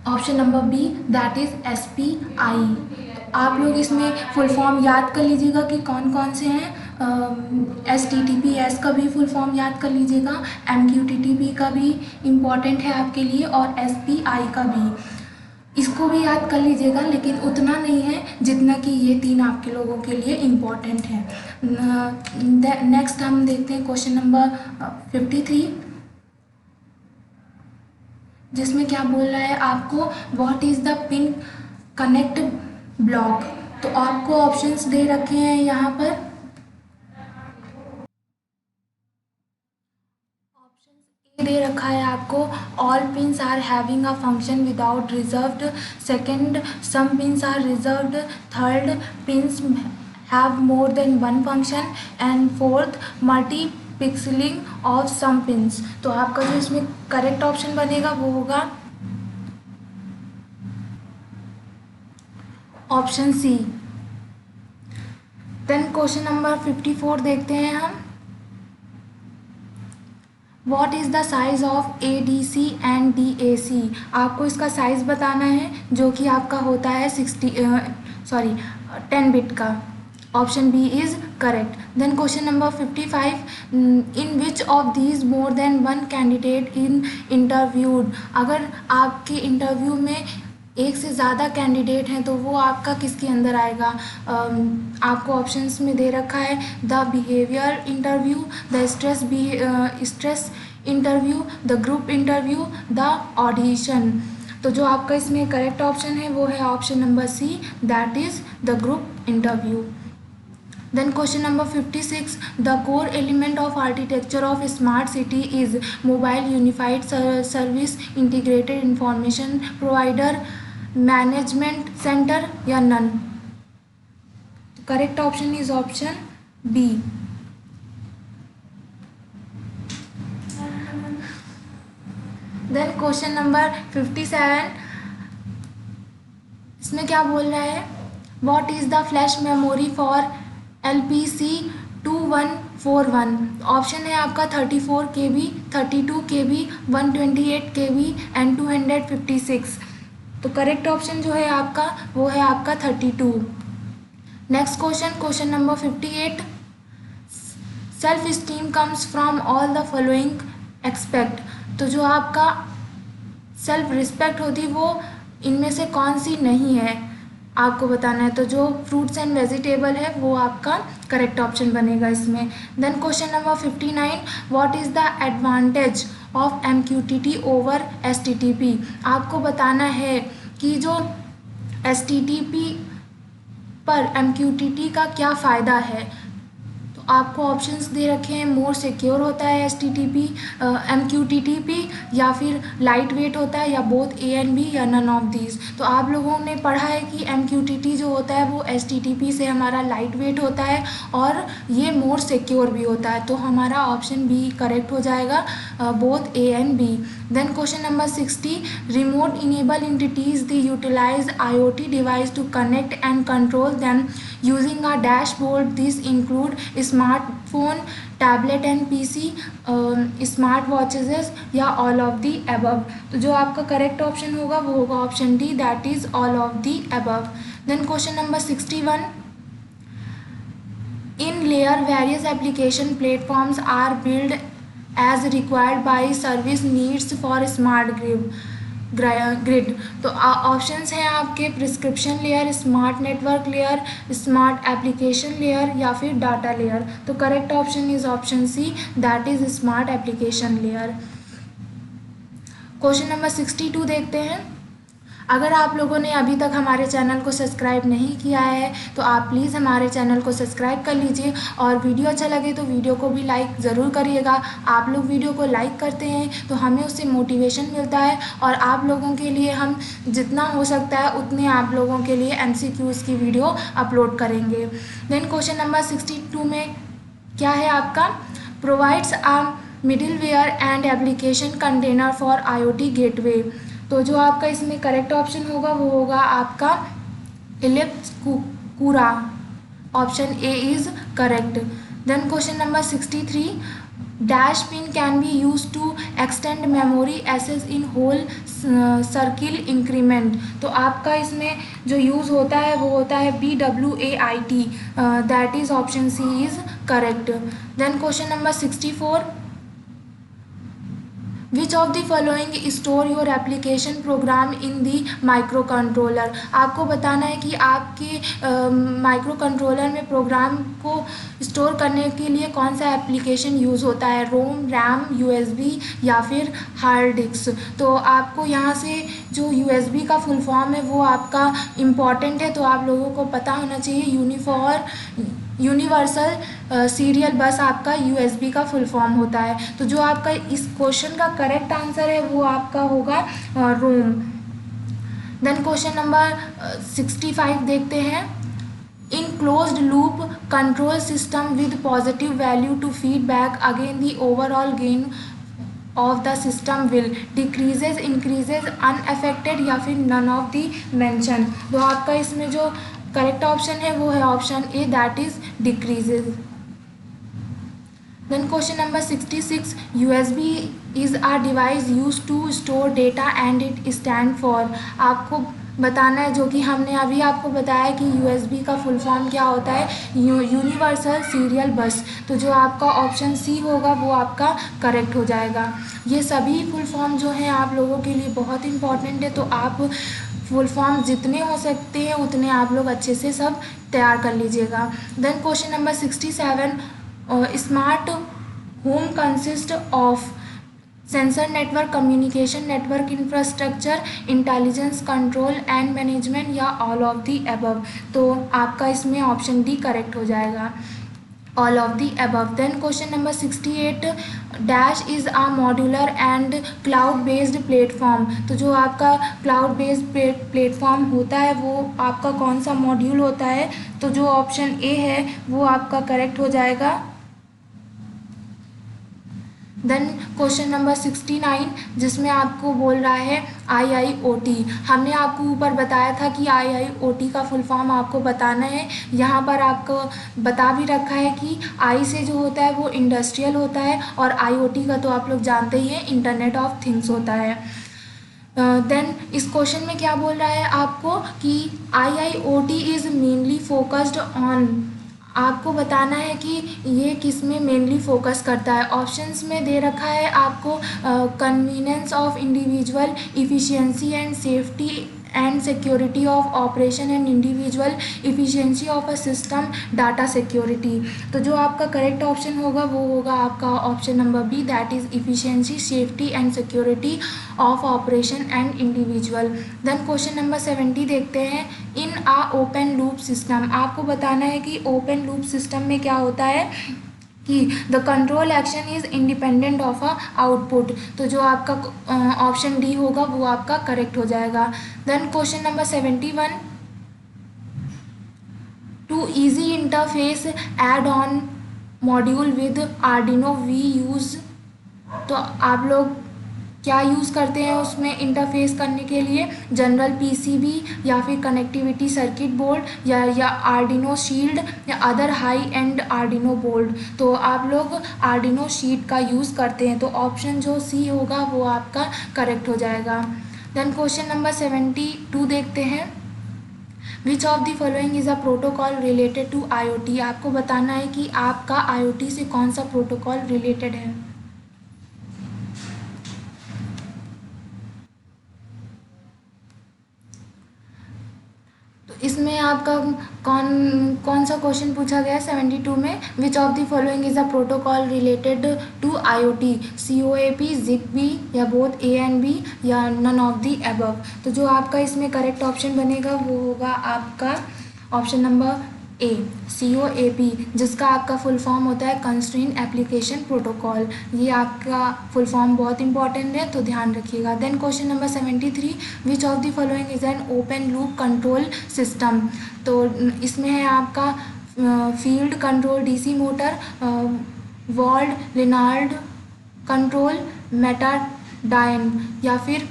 option number B, that is SPI। आप लोग इसमें फुल फॉर्म याद कर लीजिएगा कि कौन कौन से हैं। STTPS का भी फुल फॉर्म याद कर लीजिएगा, MQTT का भी इम्पॉर्टेंट है आपके लिए, और SPI का भी, इसको भी याद कर लीजिएगा, लेकिन उतना नहीं है जितना कि ये तीन आपके लोगों के लिए इम्पॉर्टेंट है। नेक्स्ट हम देखते हैं क्वेश्चन नंबर 53, जिसमें क्या बोल रहा है आपको, what is the pin connect block. तो आपको ऑप्शंस दे रखे हैं यहाँ पर। ऑप्शन ए दे रखा है आपको, all pins are having a function without reserved. Second, some pins are reserved. Third, pins have more than one function. And fourth, multiplexing of some pins. तो आपका जो इसमें करेक्ट ऑप्शन बनेगा वो होगा option C. Then question number 54 देखते हैं हम, what is the size of ADC and DAC। आपको इसका साइज बताना है, जो कि आपका होता है 10 बिट का। Option B is correct. Then question number 55, in which of these more than one candidate in interviewed. अगर आपके इंटरव्यू में एक से ज़्यादा कैंडिडेट हैं तो वो आपका किसके अंदर आएगा? आपको ऑप्शंस में दे रखा है, the behaviour interview, the stress interview, the group interview, the audition. तो जो आपका इसमें करेक्ट ऑप्शन है वो है option number C, that is the group interview. Then question number 56, the core element of architecture of smart city is mobile unified service, integrated information provider, management center या none। correct option is option B। then question number 57, इसमें क्या बोल रहा है, what is the flash memory for LPC2141। Option है आपका 34 KB, 32 KB, 128 KB and 256। तो correct option जो है आपका वो है आपका 32। Next question number 58, self esteem comes from all the following expect. तो जो आपका सेल्फ रिस्पेक्ट होती वो इनमें से कौन सी नहीं है आपको बताना है। तो जो फ्रूट्स एंड वेजिटेबल है वो आपका करेक्ट ऑप्शन बनेगा इसमें। Then question number 59, what is the advantage of MQTT over STTP। आपको बताना है कि जो STTP पर MQTT का क्या फ़ायदा है। तो आपको ऑप्शंस दे रखे हैं, मोर सिक्योर होता है MQTT या फिर लाइट वेट होता है, या बोथ A एंड B, या नन ऑफ दीज। तो आप लोगों ने पढ़ा है कि MQTT जो होता है वो STTP से हमारा लाइट वेट होता है और ये मोर सिक्योर भी होता है। तो हमारा ऑप्शन बी करेक्ट हो जाएगा, both A and B। Then question number 60, remote enable entities they utilize IoT device to connect and control them using a dashboard. These include smartphone, tablet and PC, smart watches या all of the above. तो जो आपका correct option होगा वो होगा option D, that is all of the above. Then question number 61, in layer various application platforms are build as required by service needs for smart grid. तो options हैं आपके prescription layer, smart network layer, smart application layer या फिर data layer. तो correct option is option C, that is smart application layer. Question number 62 देखते हैं। अगर आप लोगों ने अभी तक हमारे चैनल को सब्सक्राइब नहीं किया है तो आप प्लीज़ हमारे चैनल को सब्सक्राइब कर लीजिए, और वीडियो अच्छा लगे तो वीडियो को भी लाइक ज़रूर करिएगा। आप लोग वीडियो को लाइक करते हैं तो हमें उससे मोटिवेशन मिलता है, और आप लोगों के लिए हम जितना हो सकता है उतने आप लोगों के लिए MCQs की वीडियो अपलोड करेंगे। देन क्वेश्चन नंबर 62 में क्या है आपका, provides a middleware and application container for IoT gateway. तो जो आपका इसमें करेक्ट ऑप्शन होगा वो होगा आपका Eclipse Kura, option A is correct. Then question number 63, dash pin can be use to extend memory access in whole circle increment. तो आपका इसमें जो यूज़ होता है वो होता है BWAIT, that is option C is correct. Then question number 64, which of the following store your application program in the micro controller. आपको बताना है कि आपके माइक्रो कंट्रोलर में प्रोग्राम को स्टोर करने के लिए कौन सा एप्लीकेशन यूज़ होता है, रोम, रैम, USB या फिर हार्ड डिस्क। तो आपको यहाँ से जो USB का फुल फॉर्म है वो आपका इम्पॉर्टेंट है, तो आप लोगों को पता होना चाहिए। यूनिवर्सल सीरियल बस आपका USB का फुल फॉर्म होता है। तो जो आपका इस क्वेश्चन का करेक्ट आंसर है वो आपका होगा रोम। देन क्वेश्चन नंबर 65 देखते हैं, in closed loop control system with positive value to feedback again the overall gain of the system will decreases, increases, unaffected या फिर नन ऑफ दी मेंशन। तो आपका इसमें जो करेक्ट ऑप्शन है वो है option A, that is decreases. Then question number 66, USB is a device use to store data and it stand for. आपको बताना है, जो कि हमने अभी आपको बताया कि USB का फुल फॉर्म क्या होता है, यूनिवर्सल सीरियल बस। तो जो आपका ऑप्शन सी होगा वो आपका करेक्ट हो जाएगा। ये सभी फुल फॉर्म जो हैं आप लोगों के लिए बहुत इंपॉर्टेंट है, तो आप फुल फॉर्म जितने हो सकते हैं उतने आप लोग अच्छे से सब तैयार कर लीजिएगा। Then question number 67, smart home consist of sensor network, communication network, infrastructure, intelligence, control and management या ऑल ऑफ दी अबव। तो आपका इसमें ऑप्शन डी करेक्ट हो जाएगा, all of the above. Then question number 68, dash is a modular and cloud based platform. तो जो आपका cloud based platform होता है वो आपका कौन सा मॉड्यूल होता है, तो जो ऑप्शन ए है वो आपका करेक्ट हो जाएगा। देन क्वेश्चन नंबर 69, जिसमें आपको बोल रहा है IIoT। हमने आपको ऊपर बताया था कि IIoT का फुल फॉर्म आपको बताना है। यहाँ पर आपको बता भी रखा है कि आई से जो होता है वो इंडस्ट्रियल होता है, और IoT का तो आप लोग जानते ही हैं, इंटरनेट ऑफ थिंग्स होता है। देन इस क्वेश्चन में क्या बोल रहा है आपको कि IIoT is mainly focused on. आपको बताना है कि ये किस में मेनली फोकस करता है। ऑप्शंस में दे रखा है आपको convenience of individual, efficiency and safety and security of operation and individual efficiency of a system, data security. तो जो आपका करेक्ट ऑप्शन होगा वो होगा आपका option number B, that is efficiency, safety and security of operation and individual. Then question number 70 देखते हैं, in a open loop system. आपको बताना है कि ओपन लूप सिस्टम में क्या होता है कि the control action is independent of a output. तो जो आपका ऑप्शन डी होगा वो आपका करेक्ट हो जाएगा। Then question number 71, to easy interface add on module with Arduino we use. तो आप लोग क्या यूज़ करते हैं उसमें इंटरफेस करने के लिए, जनरल पीसीबी या फिर कनेक्टिविटी सर्किट बोर्ड या आर्डिनो शील्ड या other high and Arduino board. तो आप लोग आर्डिनो शीट का यूज़ करते हैं, तो ऑप्शन जो सी होगा वो आपका करेक्ट हो जाएगा। देन क्वेश्चन नंबर 72 देखते हैं। Which of the following is a protocol related to IoT। आपको बताना है कि आपका IoT से कौन सा प्रोटोकॉल रिलेटेड है। इसमें आपका कौन सा क्वेश्चन पूछा गया है 72 में, which of the following is a protocol related to IoT, COAP, ZigBee या बोथ A and B या नन ऑफ द अबव। तो जो आपका इसमें करेक्ट ऑप्शन बनेगा वो होगा आपका ऑप्शन नंबर A, COAP, जिसका आपका फुल फॉर्म होता है कंस्ट्रेंट एप्लीकेशन प्रोटोकॉल। ये आपका फुल फॉर्म बहुत इंपॉर्टेंट है, तो ध्यान रखिएगा। Then question number 73, which of the following is an open loop control system. तो इसमें है आपका field control DC motor, Ward Leonard control, metadyne या फिर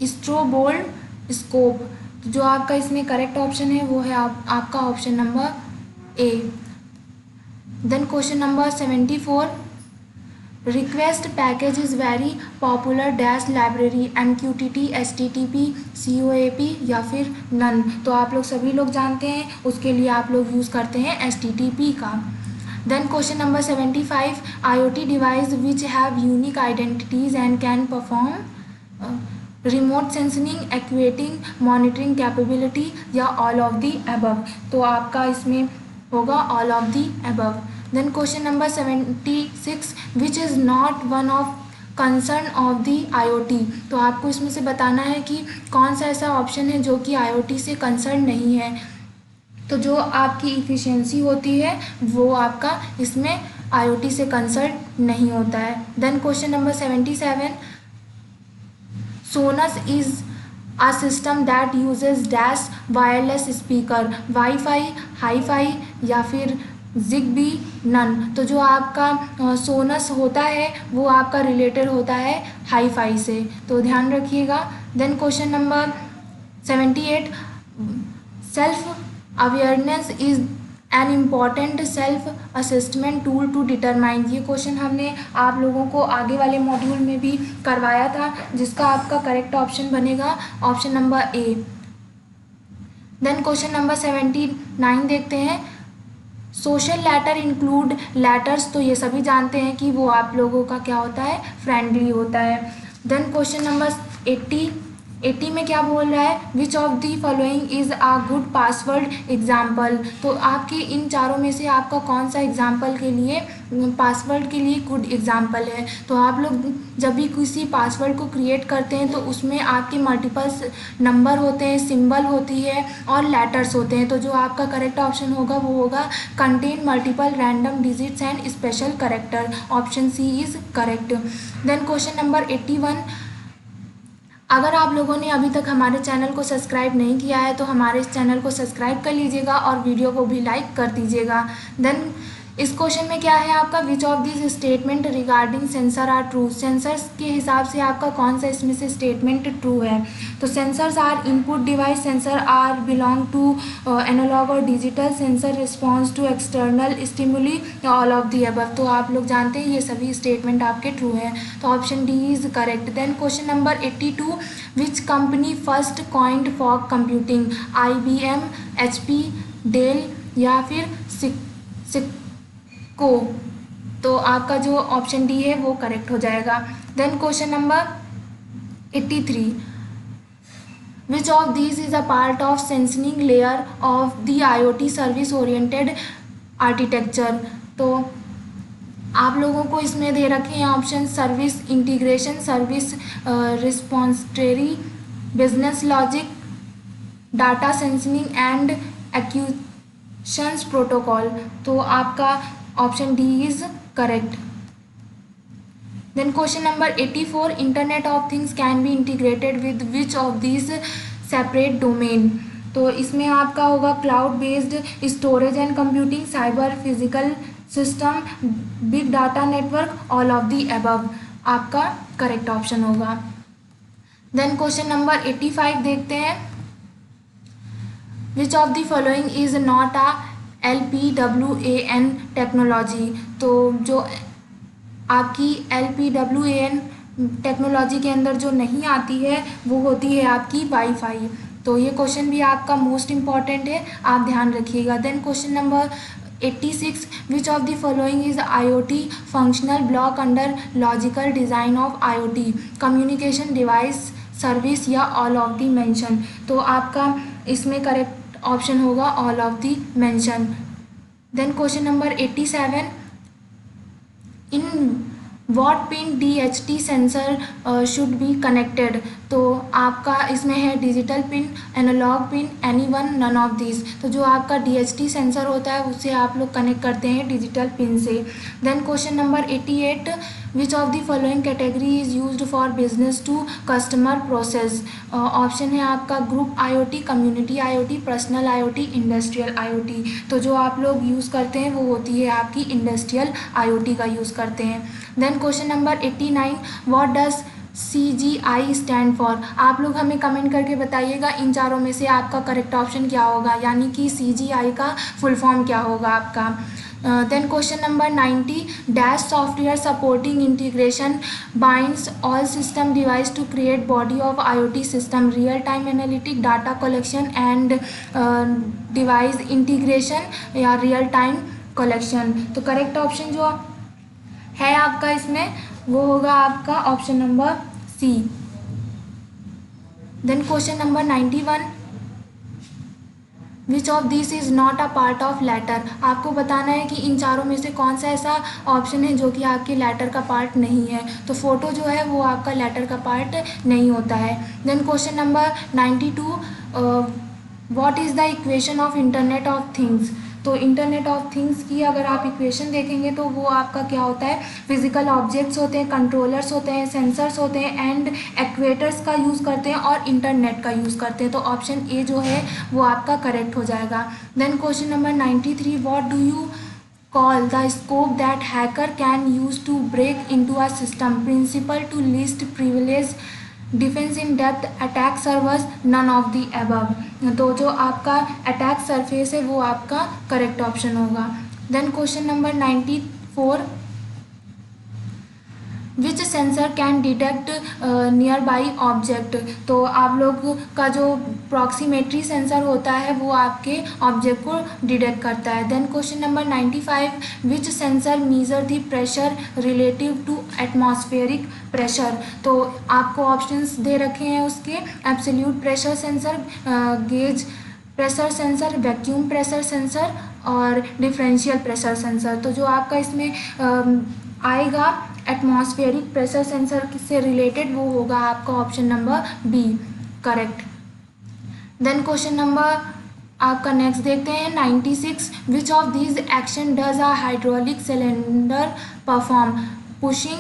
स्ट्रोबोल्ड स्कोप। जो आपका इसमें करेक्ट ऑप्शन है वो है आपका option number A। Then question number 74, request package is very popular dash library, MQTT, HTTP, COAP या फिर नन। तो आप लोग सभी लोग जानते हैं, उसके लिए आप लोग यूज़ करते हैं HTTP का। Then question number 75, IoT device which have unique identities and can perform remote sensing, actuating, monitoring capability या ऑल ऑफ दी अबव। तो आपका इसमें होगा all of the above. Then question number 76, which is not one of concern of the IoT। तो आपको इसमें से बताना है कि कौन सा ऐसा ऑप्शन है जो कि IoT से कंसर्न नहीं है। तो जो आपकी इफ़िशियंसी होती है वो आपका इसमें IoT से कंसर्न नहीं होता है। Then question number 77, Sonos is a system that uses dash wireless speaker, wifi, hifi या फिर ZigBee, नन। तो जो आपका सोनस होता है वो आपका रिलेटेड होता है हाईफाई से, तो ध्यान रखिएगा। Then question number 78, self awareness is an important self assessment tool to determine. ये क्वेश्चन हमने आप लोगों को आगे वाले मॉड्यूल में भी करवाया था, जिसका आपका करेक्ट ऑप्शन बनेगा option number A। Then question number 79 देखते हैं। Social letter include letters. तो ये सभी जानते हैं कि वो आप लोगों का क्या होता है, फ्रेंडली होता है। देन क्वेश्चन नंबर 80 में क्या बोल रहा है, which of the following is a good password example. तो आपके इन चारों में से आपका कौन सा एग्जाम्पल के लिए, पासवर्ड के लिए गुड एग्जाम्पल है। तो आप लोग जब भी किसी पासवर्ड को क्रिएट करते हैं तो उसमें आपके मल्टीपल्स नंबर होते हैं, सिंबल होती है और लेटर्स होते हैं। तो जो आपका करेक्ट ऑप्शन होगा वो होगा contain multiple random digits and special character, option C is correct. Then question number 81, अगर आप लोगों ने अभी तक हमारे चैनल को सब्सक्राइब नहीं किया है तो हमारे इस चैनल को सब्सक्राइब कर लीजिएगा और वीडियो को भी लाइक कर दीजिएगा। देन इस क्वेश्चन में क्या है आपका, which of this statement regarding sensor are true. Sensors के हिसाब से आपका कौन सा इसमें से स्टेटमेंट ट्रू है। तो sensors are input device, sensor are belong to analog और digital, sensor response to external stimuli, all of the above. तो आप लोग जानते हैं ये सभी स्टेटमेंट आपके ट्रू हैं, तो option D is correct. Then question number 82, which company first coined fog computing, IBM, HP, Dell या फिर सिक्को। तो आपका जो ऑप्शन D है वो करेक्ट हो जाएगा। Then question number 83, which of these is a part of sensing layer of the IoT service oriented architecture. तो आप लोगों को इसमें दे रखे हैं option, service integration, service repository, business logic, data sensing and actuations protocol. तो आपका option D is correct. Then question number 84, internet of things can be integrated with which of these separate domain. तो इसमें आपका होगा cloud based storage and computing, cyber physical system, big data network, all of the above. आपका correct option होगा। Then question number 85 देखते हैं। Which of the following is not a LPWAN technology. तो जो आपकी LPWAN टेक्नोलॉजी के अंदर जो नहीं आती है वो होती है आपकी वाईफाई। तो ये क्वेश्चन भी आपका मोस्ट इम्पॉर्टेंट है, आप ध्यान रखिएगा। Then question number 86, which of the following is IoT functional block under logical design of IoT communication device service या ऑल ऑफ द मेंशन। तो आपका इसमें करेक्ट ऑप्शन होगा all of the mentioned. Then question number 87, in what pin DHT sensor should be connected. तो आपका इसमें है digital pin, analog pin, any one, none of this. तो जो आपका DHT सेंसर होता है उससे आप लोग कनेक्ट करते हैं डिजिटल पिन से। Then question number 88, which of the following category is used for business to customer process. Option है आपका group IoT, community IoT, personal IoT, industrial IoT। तो जो आप लोग यूज़ करते हैं वो होती है आपकी इंडस्ट्रियल IoT का यूज़ करते हैं। Then question number 89, what does CGI stand for. आप लोग हमें कमेंट करके बताइएगा इन चारों में से आपका करेक्ट ऑप्शन क्या होगा, यानी कि CGI का फुल फॉर्म क्या होगा आपका। Then question number 90, dash software supporting integration binds all system device to create body of IoT system, real time analytic, data collection and device integration या रियल टाइम कलेक्शन। तो correct option जो है आपका इसमें वो होगा आपका option number C। Then question number 91, which of this is not a part of letter. आपको बताना है कि इन चारों में से कौन सा ऐसा ऑप्शन है जो कि आपके लेटर का पार्ट नहीं है। तो फोटो जो है वो आपका लेटर का पार्ट नहीं होता है। Then question number 92, what is the equation of internet of things. तो इंटरनेट ऑफ थिंग्स की अगर आप इक्वेशन देखेंगे तो वो आपका क्या होता है, फिजिकल ऑब्जेक्ट्स होते हैं, कंट्रोलर्स होते हैं, सेंसर्स होते हैं एंड एक्वेटर्स का यूज़ करते हैं और इंटरनेट का यूज़ करते हैं। तो ऑप्शन ए जो है वो आपका करेक्ट हो जाएगा। Then question number 93, what do you call the scope that hacker can use to break into a system, principle to least privilege, defence in depth, attack servers, none of the above. तो जो आपका attack surface है वो आपका correct option होगा। Then question number 94, which sensor can detect nearby object. तो आप लोग का जो प्रॉक्सीमेट्री सेंसर होता है वो आपके ऑब्जेक्ट को डिटेक्ट करता है। Then question number 95, which sensor measure the pressure relative to atmospheric pressure. तो आपको ऑप्शंस दे रखे हैं उसके, absolute pressure sensor, gauge pressure sensor, vacuum pressure sensor और डिफरेंशियल प्रेशर सेंसर। तो जो आपका इसमें आएगा एटमॉस्फेरिक प्रेशर सेंसर से रिलेटेड वो होगा आपका option number B correct. Then question number आपका नेक्स्ट देखते हैं 96, which of these action does a hydraulic cylinder perform, pushing,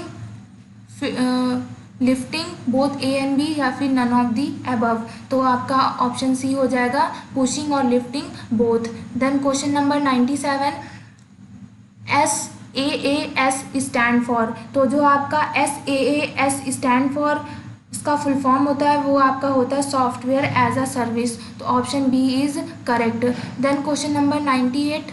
lifting, both A and B या फिर नन ऑफ दी अबव। तो आपका ऑप्शन C हो जाएगा, पुशिंग और lifting both. Then question number 97, SaaS stand for. तो जो आपका SaaS स्टैंड फॉर इसका फुल फॉर्म होता है वो आपका होता है सॉफ्टवेयर एज अ सर्विस। तो option B is correct. Then question number 98,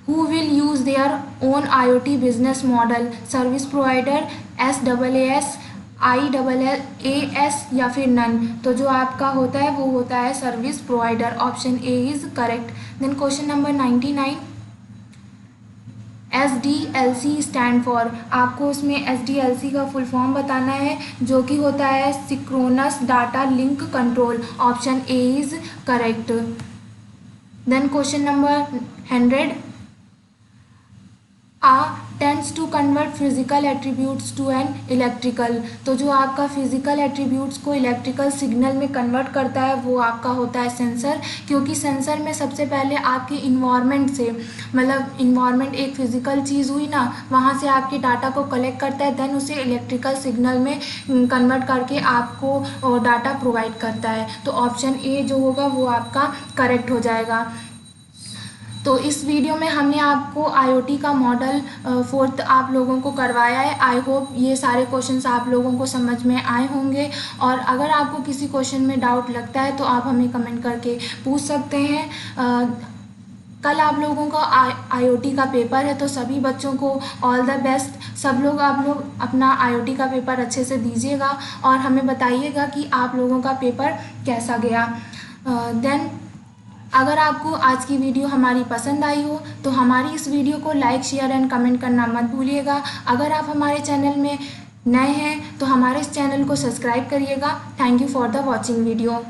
who will use their own IoT business model, service provider, SaaS, IaaS या फिर नन। तो जो आपका होता है वो होता है service provider, option A is correct. Then question number 99, SDLC stand for. आपको उसमें SDLC का फुल फॉर्म बताना है जो कि होता है synchronous data link control, option A is correct. Then question number 100, tends to convert physical attributes to an electrical. तो जो आपका फिजिकल एट्रीब्यूट्स को इलेक्ट्रिकल सिग्नल में कन्वर्ट करता है वो आपका होता है सेंसर, क्योंकि सेंसर में सबसे पहले आपके इन्वायरमेंट से, मतलब इन्वायरमेंट एक फिजिकल चीज़ हुई ना, वहाँ से आपके डाटा को कलेक्ट करता है, देन उसे इलेक्ट्रिकल सिग्नल में कन्वर्ट करके आपको डाटा प्रोवाइड करता है। तो ऑप्शन A जो होगा वो आपका करेक्ट हो जाएगा। तो इस वीडियो में हमने आपको आईओटी का मॉडल 4th आप लोगों को करवाया है। आई होप ये सारे क्वेश्चंस आप लोगों को समझ में आए होंगे, और अगर आपको किसी क्वेश्चन में डाउट लगता है तो आप हमें कमेंट करके पूछ सकते हैं। कल आप लोगों का आईओटी का पेपर है, तो सभी बच्चों को ऑल द बेस्ट। सब लोग आप लोग अपना आईओटी का पेपर अच्छे से दीजिएगा और हमें बताइएगा कि आप लोगों का पेपर कैसा गया। देन अगर आपको आज की वीडियो हमारी पसंद आई हो तो हमारी इस वीडियो को लाइक, शेयर एंड कमेंट करना मत भूलिएगा। अगर आप हमारे चैनल में नए हैं तो हमारे इस चैनल को सब्सक्राइब करिएगा। Thank you for the watching video.